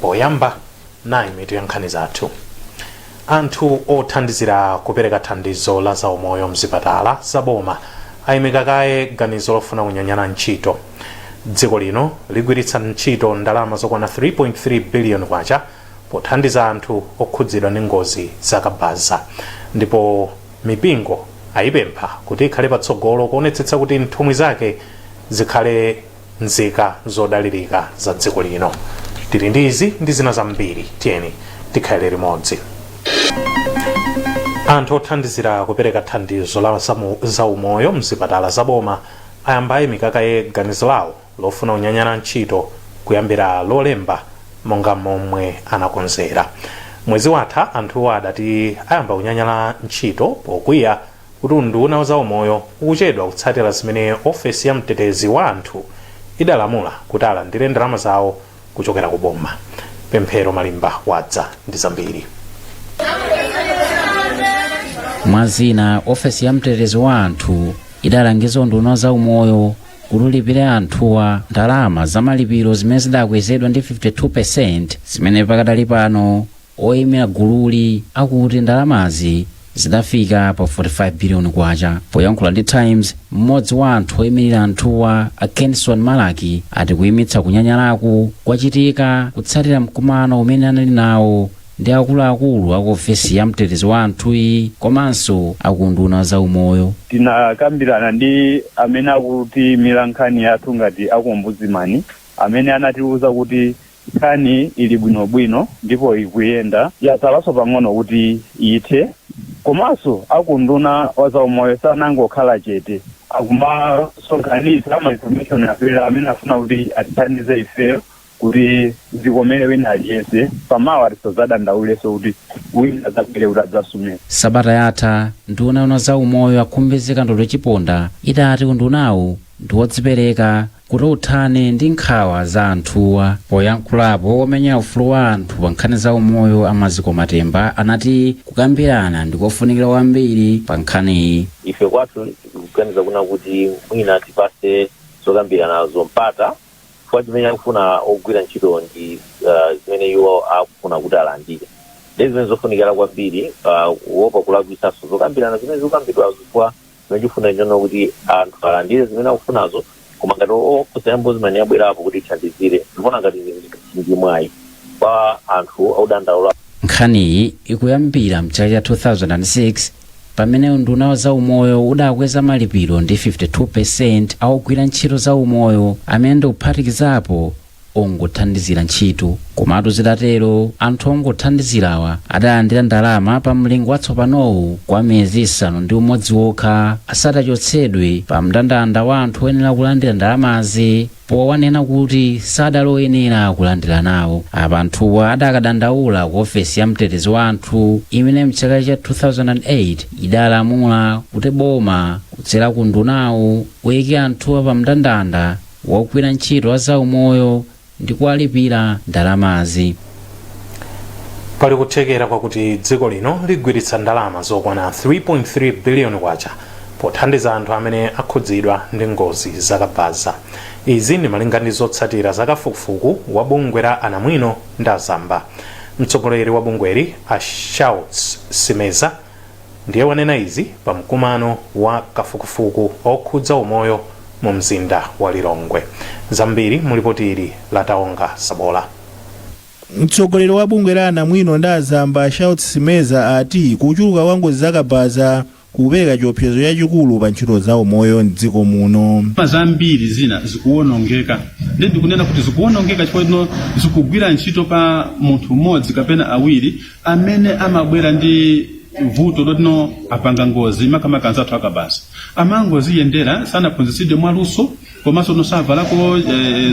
poyamba nayi mitu ya nkhani zathu. Anthu othandizira kupereka thandizo la zaumoyo mzipatala zaboma ayimika kaye ganizo lofuna kunyanyala ntchito. Dziko lino ligwiritsa ntchito ndalama zokwana 3.3 billion kwacha pothandiza anthu okhudzidwa ndi ngozi zakabaza, ndipo mipingo ayipempha kuti ikhale patsogolo kuonetsetsa kuti nthumwi zake zikhale nzika zodalirika za dziko lino. Tili ndi izi ndi zina zambiri, tiyeni tikhale limodzi. Anthu othandizira kupereka thandizo la zaumoyo mzipatala zaboma ayamba ayimika kaye ganizo lawo lofuna kunyanyala ntchito kuyambira lolemba monga momwe anakonzera. Mwezi watha anthuwo adati ayamba kunyanyala ntchito pokwiya kuti unduna wa zaumoyo ukuchedwa kutsatira zimene ofesi ya mtetezi wa anthu idalamula kuti alandire ndalama zawo kuchokera ku boma. Pemphero Malimba wadza ndi zambiri. Mwazina ofesi ya mtetezi wa anthu idalangiza unduna wa zaumoyo kuti ulipire anthuwa ndalama za malipiro zimene zidakwezedwa ndi 52%, zimene pakadali pano oyimira gululi akuti ndalamazi zidafika pa 45 billion kwacha. Poyankhula ndi Times, mmodzi wa anthu oyimirira anthuwa Kenson Malaki ati kuyimitsa kunyanyalaku kwachitika kutsatira mkumano umene anali nawo ndi akuluakulu aku ofesi ya mtetezi wa anthuyi komanso akunduna wa zaumoyo. Tinakambirana ndi amene akuti milankhani yathu ngati akumbuzimani amene anatiuza kuti nkhani ili bwinobwino ndipo ikuyenda yatsalaso pang'ono kuti ithe, komanso akunduna wa zaumoyo sanangokhala chete, akumasonkhanitsa ma information apera amene afuna kuti atithandize ife kuti zikomere wina aliyense pamawa tisazadandaulese kuti wina zabwere kuti adzasumira. Sabata yatha nduna wa zaumoyo akhumbizika ndolo chiponda idati undunawu ndi wodzipereka kuti uthane ndi nkhawa za anthuwa. Poyankhulapo omenya ufulu wa anthu pa nkhani za umoyo amaziko Matemba anati kukambirana ndikofunikira kwambiri pa nkhaniyi. Ife kwathu kuganiza kuna kuti mwina tipase zokambirana zompata kwa zimene akufuna ogwira ntchito ndi zimene iwo akufuna kuti alandire. Ndi zimene zofunikira kwambiri kuopa kulakwitsanso zokambirana zimene zikukambidwa zifukwa zimene chifuna njono kuti anthu alandire zimene akufunazo, koma ngati ombudsman yabwerapo kuti ithandizire ndikuona ngati ndi mwayi kwa anthu akudandaula. Nkhaniyi ikuyambira mchaka cha 2006 pamene unduna wa zaumoyo udakweza malipiro ndi 52% awogwira ntchito zaumoyo amene ndikuphatikizapo ongothandizira ntchito. Komatu zidatero anthu ongothandizirawa adalandira ndalama pa mlingo watsopanowu kwa miyezi 6 wokha asadachotsedwe pa mndandanda wa anthu oyenera kulandira ndalamazi, powanena kuti sadaloyenera kulandira nawo. Apa anthuwa adakadandaula ku ofesi ya mtetezi wa anthu imene mchaka cha 2008 idalamula kuti boma kudzera ku ndunawu kuyike anthuwa pa mndandanda wogwira ntchito wa zaumoyo ndi kuwalipira ndalamazi. Pali kuthekera kwakuti dziko lino ligwiritsa ndalama zokwana 3.3 billion kwacha pothandiza anthu amene akhudzidwa ndi ngozi zakabaza. Izi ndi malinga ndi zotsatira zakafukufuku wa bungwe la anamwino ndi azamba. Mtsogoleri wa bungweri Charles Simeza ndiye wanena izi pa mkumano wa kafukufuku okhudza umoyo mu mzinda wa Lilongwe. Zambiri mulipoti ili lataonga Sabola. Mtsogoleri wa bungwe la anamwino ndi azamba Charles Simeza ati kuchuluka kwa ngozi zakabaza kupereka chiopsezo chachikulu pa ntchito za umoyo m'dziko muno. Zambiri zina zikuwonongeka, ndi ndikunena kuti zikuwonongeka chifukwa zikugwira ntchito pa munthu mmodzi kapena awiri amene amabwera ndi vuto lotino apanga ngozi makamaka anzathu akabaza. Amangozi yendera sanaphunzitsidwe mwaluso komanso nosavalako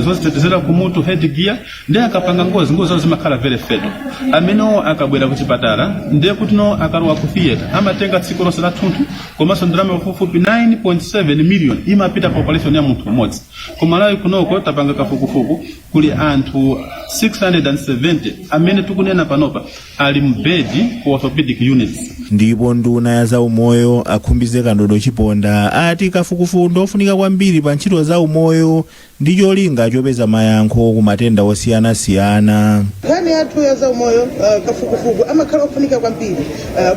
zozitetezera kumutu headgear ndi akapanga ngozi zawo zimakhala very fatal. Amene akabwera ku chipatala ndiye kuti akarowa ku theater amatenga tsiku lonse la thunthu komanso ndalama pafupifupi 9.7 million imapita population ya munthu mmodzi. Kumalawi kunoko tapanga kafukufuku kuli anthu 670 amene tikunena panopa ali mbedi ku orthopedic units. Ndipo nduna ya zaumoyo akhumbizeka ndodo chiponda ati kafukufuku ndofunika kwambiri pa ntchito za za umoyo ndi cholinga chopeza mayankho ku matenda osiyanasiyana. Nkhani yathu ya za umoyo kafukufuku amakhala ofunika kwambiri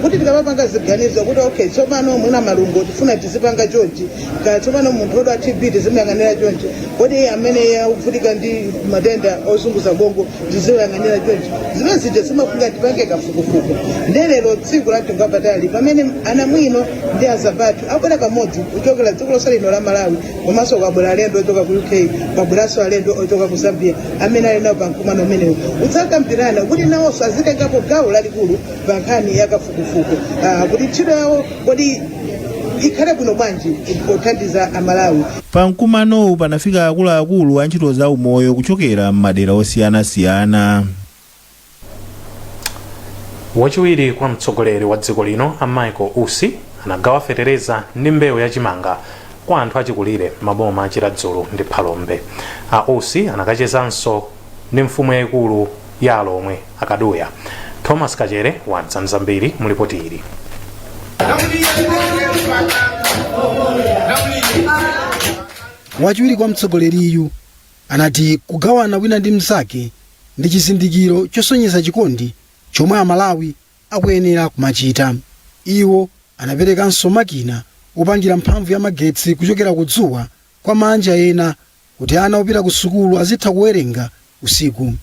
kuti tikamapanga ziganizo kuti okay tsopano mwina malungo tifuna tizipanga chonchi tsopano munthu oda TB tizimuyang'anira chonchi kodi amene akuvutika ndi matenda ozunguza bongo tizimuyang'anira chonchi zimene zija zimafunika tipange kafukufuku. Ndelero tsiku la Tungapatali pamene anamwino ndi azapatu abwera pamodzi kuchokera dziko lonse lino la Malawi komanso kwabwera alendo ochoka ku UK kwabweranso alendo ochoka ku Zambia amene ali nawo pamkumano umenewu udzakambirana kuti nawonso azitengapo gawo lalikulu pa nkhani ya kafukufuku kuti ntchito yawo kodi ikhale bwino bwanji pothandiza Amalawi. Pamkumanowu panafika akuluakulu a ntchito za umoyo kuchokera m'madera osiyanasiyana. Wachiwiri kwa mtsogoleri wa dziko lino a Michael Usi anagawa fetereza ndi mbewu yachimanga kwa anthu achikulire maboma achiradzulu ndi phalombe. A Usi anakachezanso ndi mfumu yayikulu ya alomwe akaduya. Thomas Kachere wa Mzambiri mulipoti ili. Wachiwiri kwa mtsogoleriyu anati kugawana wina ndi mnzake ndi chizindikiro chosonyeza chikondi chomwe Amalawi akuyenera kumachita. Iwo anaperekanso makina opangira mphamvu ya magetsi kuchokera kudzuwa kwa manja ena kuti ana opita ku sukulu azitha kuwerenga usiku.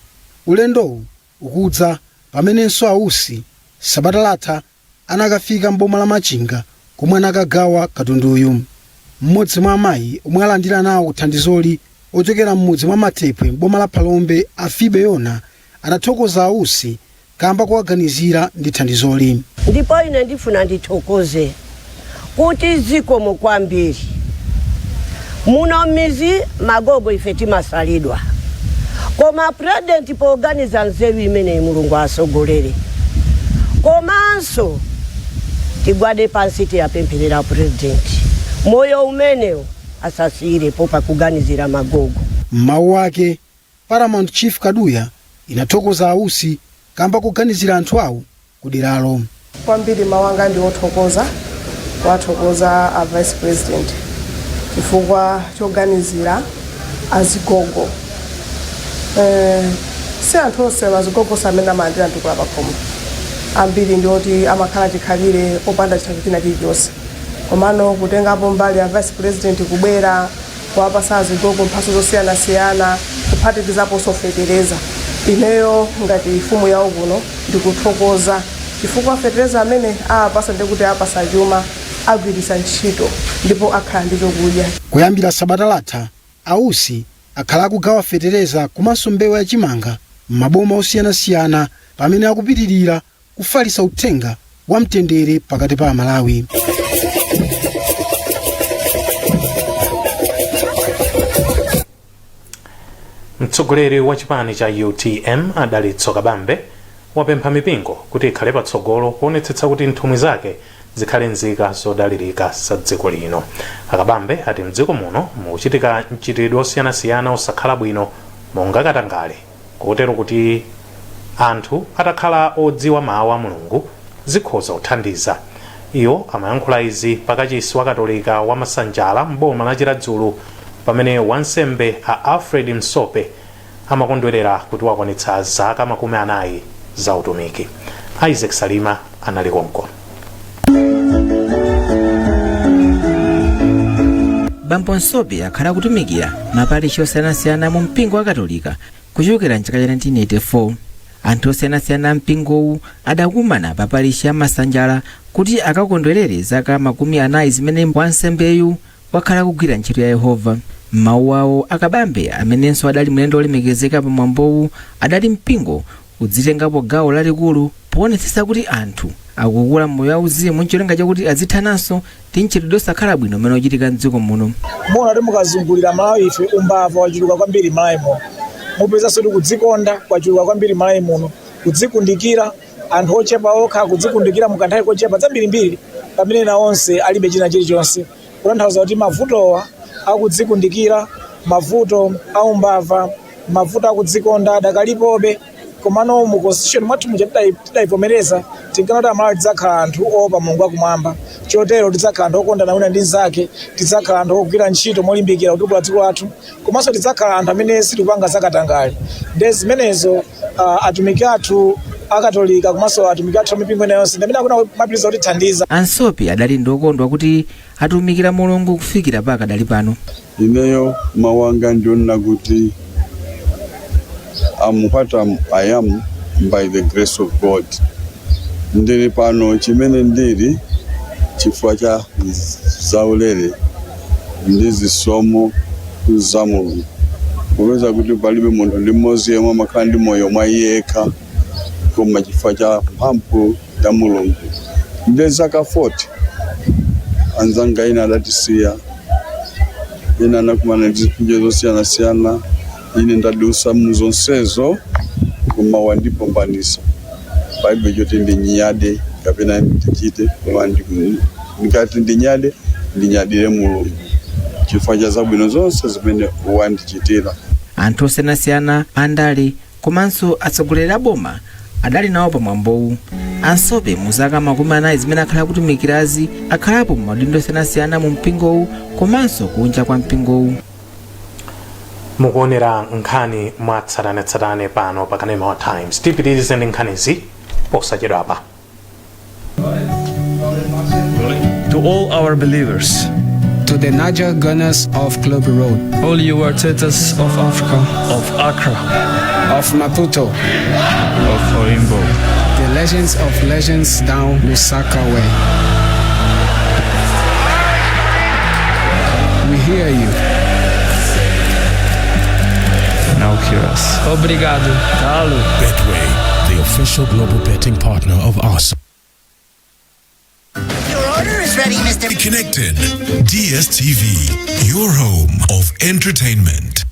Ulendowu ukudza pamenenso Ausi sabata latha anakafika mboma la Machinga komwe anakagawa katunduyu. Mmodzi mwa amayi omwe alandira nawo thandizoli ochokera mmudzi mwa Matepwe mboma la Phalombe Afibe Yona anathokoza Ausi kamba kuwaganizira ndi thandizoli. Ndipo ine ndifuna ndithokoze kuti zikomo kwambiri muno mizi magogo ife timasalidwa koma president poorganiza nzeru imene Mulungu asogolere komanso tigwade pansi tiyapempherera president moyo umenewo asasiyirepo pakuganizira magogo. Mawu ake Paramount Chief Kaduya inathokoza Ausi kamba kuganizira anthu awo kuderalo. Kwambiri mawanga ndi othokoza wathokoza a vice president chifukwa choganizira azigogo si anthu onse azigogo samene amayandira ndikula pakhomo ambiri ndi oti amakhala chikhalire opanda chinthu china chilichonse komano kutengapo mbali ya vice president kubwera kuwapasa azigogo mphatso zosiyanasiyana kuphatikizapo fetereza. Ineyo ngati mfumu yawo kuno ndikuthokoza chifukwa fetereza amene apasa ndikuti apasa chuma agwiritsa ntchito ndipo akhala ndi chokudya. Kuyambira sabata latha Ausi akhala akugawa fetereza komanso mbewu yachimanga m'maboma osiyanasiyana pamene akupitirira kufalisa uthenga wa mtendere pakati pa Amalawi. Mtsogoleri wa chipani cha UTM Adalitso Kabambe wapempha mipingo kuti ikhale patsogolo kuonetsetsa kuti nthumwi zake zikhale nzika zodalirika za dziko lino. Akabambe ati mdziko muno mukuchitika mchitidwe osiyanasiyana osakhala bwino monga katangale kotero kuti anthu atakhala odziwa mawu a Mulungu zikhoza kuthandiza. Iwo amayankhula izi pakachisi wa katolika wa Masanjala mboma la Chiradzulu pamene wansembe a Alfred Msope amakondwerera kuti wakwanitsa zaka 40 za utumiki. Isaac Salima anali konko. Bambo Msope akhala kutumikira maparishi osiyanasiyana mu mpingo wa katolika kuchokera mchaka cha 1984. Anthu osiyanasiyana mpingowu adakumana pa parishi ya Masanjala kuti akakondwerere zaka 40 zimene wansembeyu wakhala kugwira ntchito ya Yehova. Mawu awo Akabambe amenenso adali mlendo olemekezeka pa mwambowu adali mpingo udzitengapo gawo lalikulu poonetsetsa kuti anthu akukula moyo wauzimu ncholinga chakuti azithananso ndi ntchito osakhala bwino umene uchitika mdziko muno. Mona kuti mukazungulira Malawi ife umbava wachuluka kwambiri Malawi mupezanso kuti kudzikonda kwachuluka kwambiri Malawi muno, kudzikundikira anthu ochepa okha kudzikundikira mukanthawi kochepa zambirimbiri pamene na onse alibe china chilichonse kutanthauza kuti mavutowa akudzikundikira, mavuto aumbava, mavuto akudzikonda adakalipobe komano mu constitution mwathu muja tidayivomereza tinkana kuti amalawi tidzakhala anthu opa Mulungu akumwamba, chotero tidzakhala anthu okondana wina ndi nzake, tidzakhala anthu ogwira ntchito molimbikira kutukula dziko lathu, komanso tidzakhala anthu amene sitikupanga zakatangale. Ndi zimenezo atumiki athu akatolika komanso atumiki athu amipingo ena yonse amene akuna mapiriza kutithandiza. Ansopi adali ndokondwa kuti atumikira Mulungu kufikira pakadali pano. Ineyo mawanga ndiona kuti I'm what I am by the grace of God. Ndili pano chimene ndili chifukwa cha zaulere ndi zisomo za Mulungu. Kupeza kuti palibe munthu ndi mmodzi yemwe amakhala ndi moyo mwa iye yekha, koma chifukwa cha mphamvu ya Mulungu. Ndi zaka 40 anzanga ina adatisiya, ina anakumana ndi zipinjo zosiyana-siyana, ine ndadusa muzonsezo koma wandipambanisa. Baibulo choti ndinyade kapena ndichite koma ndikati ndinyadire Mulungu chifukwa cha zabwino zonse zimene wandichitira. Anthu osiyanasiyana andale komanso atsogoleri a boma adali nawo pamwambowu. Ansopi mu zaka makumi anayi zimene akhala kutumikirazi akhalapo mu maudindo osiyanasiyana mu mpingowu komanso kunja kwa mpingowu. Mukuonera nkhani mwatsatanetsatane pano pa Kanema Times. Tipitirize ndi nkhanizi posachedwapa. To all our believers, to the Niger Gunners of Club Road, all you Artetas of Africa, of Accra, of Maputo, of Orimbo, the legends of legends down Lusaka way. We hear you. Now hear us. Obrigado. Talo. Betway, the official global betting partner of Arsenal. Your order is ready, Mr. Connected. DSTV, your home of entertainment.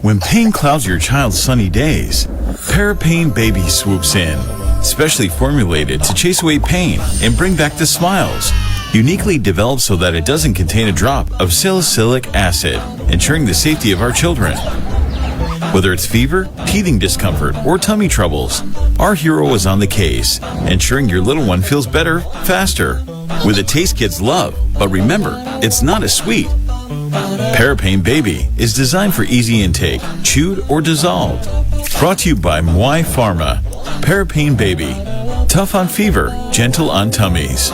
When pain clouds your child's sunny days, Parapain Baby swoops in. Specially formulated to chase away pain and bring back the smiles. Uniquely developed so that it doesn't contain a drop of salicylic acid, ensuring the safety of our children. Whether it's fever, teething discomfort, or tummy troubles, our hero is on the case, ensuring your little one feels better, faster, with a taste kids love. But remember, it's not as sweet. Parapain Baby is designed for easy intake, chewed or dissolved. Brought to you by Mwai Pharma. Parapain Baby. Tough on fever, gentle on tummies.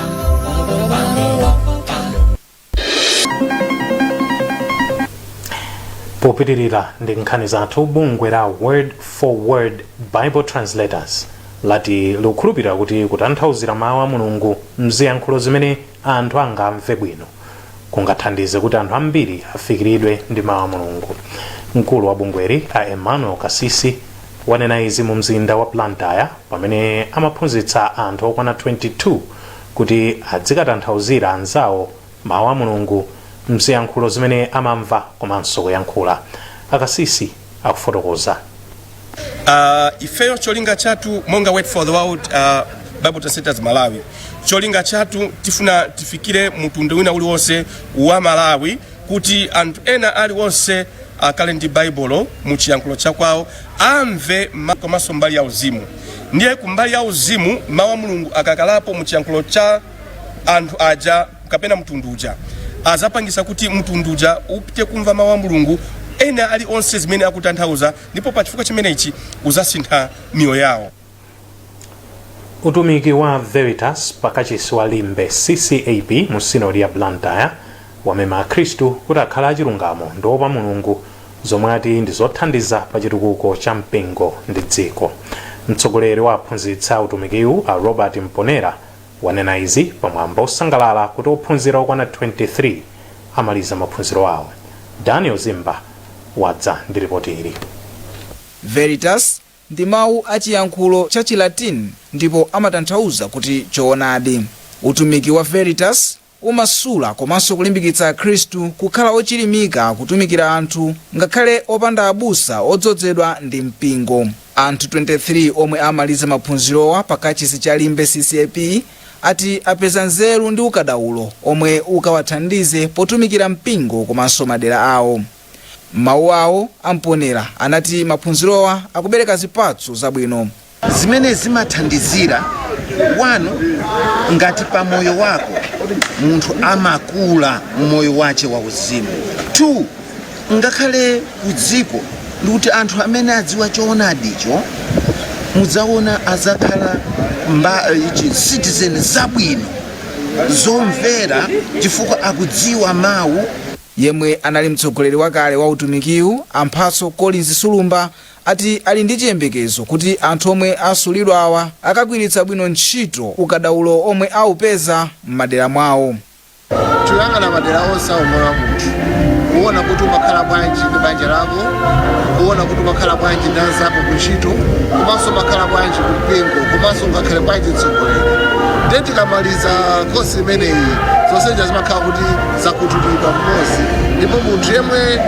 Popitirira ndi nkhani zathu. Bungwe la Word for Word Bible Translators lati lukhulupirira kuti kutanthauzira mawu a Mulungu mziyankhulo zimene anthu angamve bwino kungathandize kuti anthu ambiri afikiridwe ndi mawu a Mulungu. Mkulu wa bungweri a Emmanuel Kasisi wanena izi mu mzinda wa Blantyre pamene amaphunzitsa anthu okwana 22 kuti adzikatanthauzira anzawo mawu a Mulungu mziyankhulo zimene amamva komanso kuyankhula. Akasisi akufotokoza. Ifeyo cholinga chatu monga Word for the World Bible Translators Malawi, cholinga chatu tifuna tifikire mtundu wina uliwonse wa Malawi kuti anthu ena aliwonse akale ndi Bible mu chiyankhulo chakwawo amve komanso mbali ya uzimu. Ndiye kumbali ya uzimu mawu a Mulungu akakalapo mu chiyankhulo cha anthu aja kapena mtundu uja azapangisa kuti mtundu uja upite kumva mawu a Mulungu ena ali onse zimene akutanthauza, ndipo pa chifukwa chimenechi uzasintha miyoyo yawo. Utumiki wa Veritas pakachisi wa Limbe CCAP mu sinodi ya Blantyre wamema akhristu kuti akhala achilungamo ndi opa Mulungu zomwe ati ndi zothandiza pa chitukuko cha mpingo ndi dziko. Mtsogoleri wa aphunzitsa utumikiwu a Robert Mponera wanena izi pamwambo osangalala kuti ophunzira okwana 23 amaliza maphunziro awo. Daniel Zimba wadza ndi ripoti ili. Veritas ndi mawu a chiyankhulo cha Chilatini ndipo amatanthauza kuti choonadi. Utumiki wa Veritas umasula komanso kulimbikitsa akhristu kukhala ochilimika kutumikira anthu ngakhale opanda abusa odzozedwa ndi mpingo. Anthu 23 omwe amaliza maphunzirowa pakachisi cha Limbe CCAP ati apeza nzeru ndi ukadaulo omwe ukawathandize potumikira mpingo komanso madera awo. Mawu awo Amponera anati maphunzirowa akubereka zipatso zabwino. zimene zimathandizira wanu ngati pa moyo wako munthu amakula moyo wache wa uzimu. 2 ngakhale kudziko ndikuti anthu amene adziwa choonadicho mudzaona azakhala citizen zabwino zomvera chifukwa akudziwa mawu. Yemwe anali mtsogoleri wakale wa utumikiwu Amphatso Collins Sulumba ati ali ndi chiyembekezo kuti anthu omwe asulidwa awa akagwiritsa bwino ntchito ukadaulo omwe aupeza m'madera mwawo. Tuyang'ana madera onse aumoyo wa munthu kuona kuti umakhala bwanji ndi banja lako, kuona kuti umakhala bwanji ndi anzako kuntchito, komanso umakhala bwanji kumpingo, komanso ungakhale bwanji mtsogoleri. Ndiye tikamaliza kosi imeneyi zonse zimakhala kuti zakutulidwa mmodzi, ndipo munthu yemwe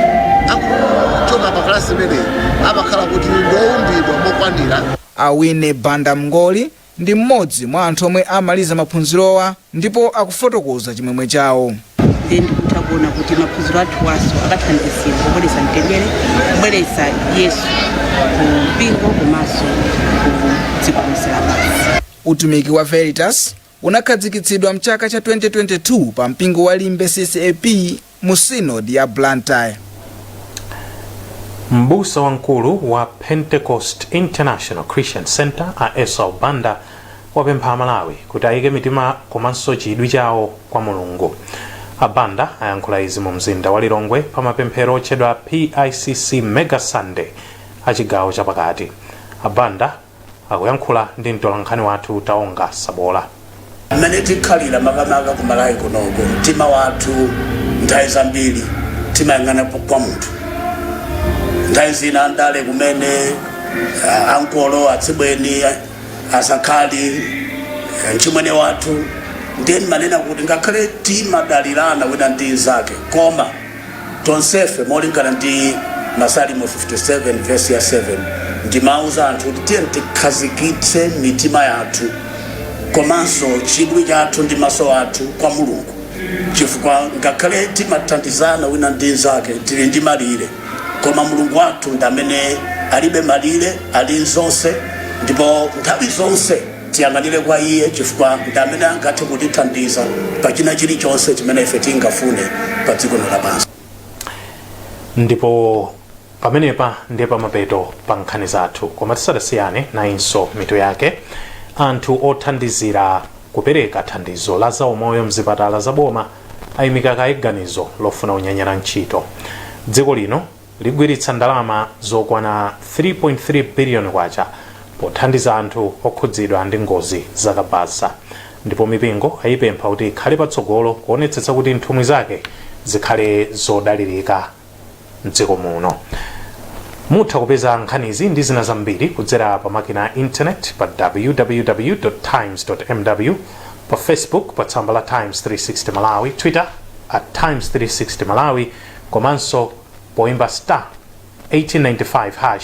akuchoka pa klasi imeneyi amakhala kuti ndoumbidwa mokwanira. Awine Banda Mngoli ndi mmodzi mwa anthu omwe amaliza maphunzirowa ndipo akufotokoza chimwemwe chawo. Ndikutha kuona kuti maphunziro athu waso akathandizira kubweretsa mtendere, kubweretsa Yesu ku mpingo komanso ku dziko lonse lapansi. Utumiki wa Veritas unakhazikitsidwa mchaka cha 2022 pa mpingo wa Limbe CCAP mu Synod ya Blantyre. Mbusa wankulu wa Pentecost International Christian Center A.S. Banda wapempha Amalawi kuti ayike mitima komanso chidwi chawo kwa Mulungu. Abanda ayankhula izi mu mzinda wa Lilongwe pa mapemphero otchedwa PICC Mega Sunday achigawo chapakati. Abanda akuyankhula ndi mtolankhani wathu Taonga Sabola. Mmene tikhalira makamaka ku Malawi kunoku mtima wathu nthawi zambiri timayang'ana kwa munthu. Nthawi zina ndale kumene ankolo atsibweni asakhali mchimwene wathu ndiye manena kuti ngakhale timadalirana wina ndi nzake koma tonsefe molingana ndi Masalimo 57 verse ya 7 ndimauza anthu kuti tiye tikhazikitse mitima yathu komanso chidwi chathu ndi maso athu kwa Mulungu, chifukwa ngakhale timathandizana wina ndi nzake tili ndi malire koma Mulungu wathu ndi amene alibe malire, ali zonse, ndipo nthawi zonse tiyang'anire kwa iye chifukwa ndi amene angathe kutithandiza pa china chilichonse chimene ife tingafune pa dziko lapansi. Ndipo pamenepa ndiye pamapeto pa nkhani zathu, koma tisadasiyane nayinso mitu yake. Anthu othandizira kupereka thandizo la zaumoyo mzipatala zaboma ayimika kaye ganizo lofuna unyanyala ntchito. Dziko lino ligwiritsa ndalama zokwana 3.3 biliyoni kwacha pothandiza anthu okhudzidwa ndi ngozi zakabasa, ndipo mipingo ayipempha kuti ikhale patsogolo kuonetsetsa kuti nthumwi zake zikhale zodalirika mdziko muno. Mutha kupeza nkhanizi ndi zina zambiri kudzera pa makina a internet pa www.times.mw, pa Facebook pa tsamba la Times 360 Malawi, Twitter @Times 360 Malawi, komanso poimba *1895#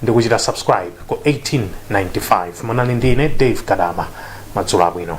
ndi kuchita subscribe ku 1895. Munali ndine Dave Kadama. Madzulo abwino.